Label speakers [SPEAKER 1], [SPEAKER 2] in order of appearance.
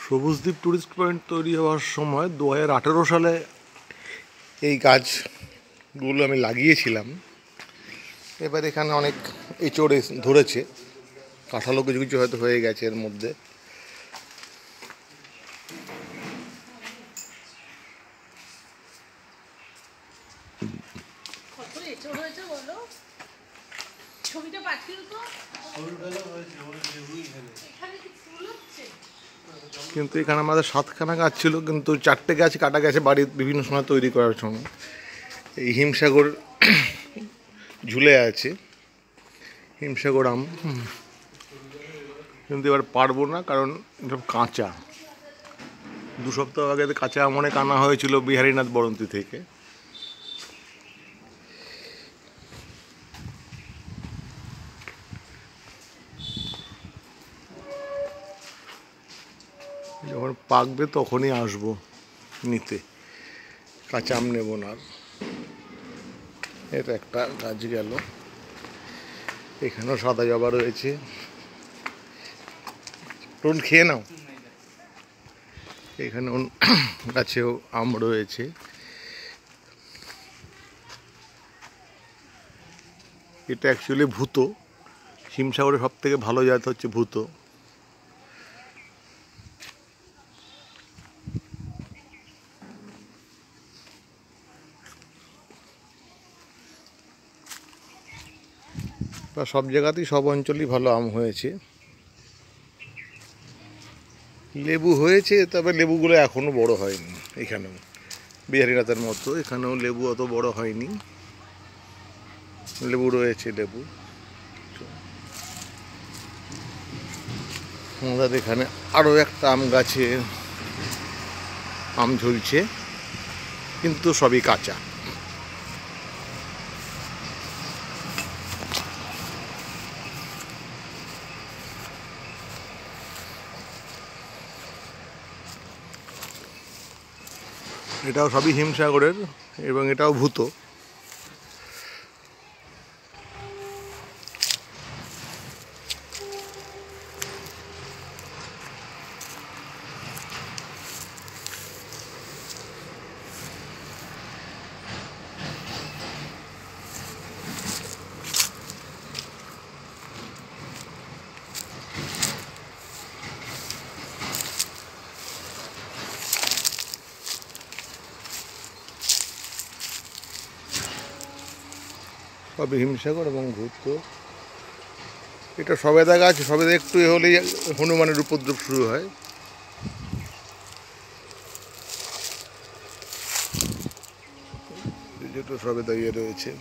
[SPEAKER 1] Sabujdwip tourist point তৈরি হওয়ার সময় 2018 সালে এই গাছগুলো আমি লাগিয়েছিলাম। এবার এখানে অনেক এঁচড় ধরেছে, কাঁঠালও কিছু কিছু হয়তো হয়ে গেছে এর মধ্যে। কিন্তু এখানে আমাদের 7খানা গাছ ছিল, কিন্তু 4টে গাছ কাটা গেছে বাড়ির বিভিন্ন সময় তৈরি করার সময়। এই হিমসাগর ঝুলে আছে, হিমসাগর আম, কিন্তু এবার পারবো না কারণ এটা কাঁচা। 2 সপ্তাহ আগে কাঁচা আম অনেক আনা হয়েছিল বিহারীনাথ বরন্তী থেকে। যখন পাকবে তখনই আসবো নিতে, কাঁচা আম নেব না। এটা একটা গাছ গেল, এখানেও সাদা জবা রয়েছে, টোন খেয়ে নাও। এখানে গাছেও আম রয়েছে। এটা অ্যাকচুয়ালি ভূতো, হিমসাগরের সব থেকে ভালো জাত হচ্ছে ভূতো। সব জায়গাতেই সব অঞ্চলেই ভালো আম হয়েছে। লেবু হয়েছে, তবে লেবুগুলো এখনও বড় হয়নি। এখানেও বিহারীনাথের মতো এখানেও লেবু অত বড় হয়নি, লেবু রয়েছে লেবু। আমাদের এখানে আরও একটা আম গাছে আম ঝুলছে, কিন্তু সবই কাঁচা। এটাও সবই হিমসাগরের এবং এটাও ভূতো। সবই হিমসাগর এবং ভূতো। এটা সবেদা গাছ, সবেদা একটু হলেই হনুমানের উপদ্রব শুরু হয়। যেটা সবেদা ইয়ে রয়েছে।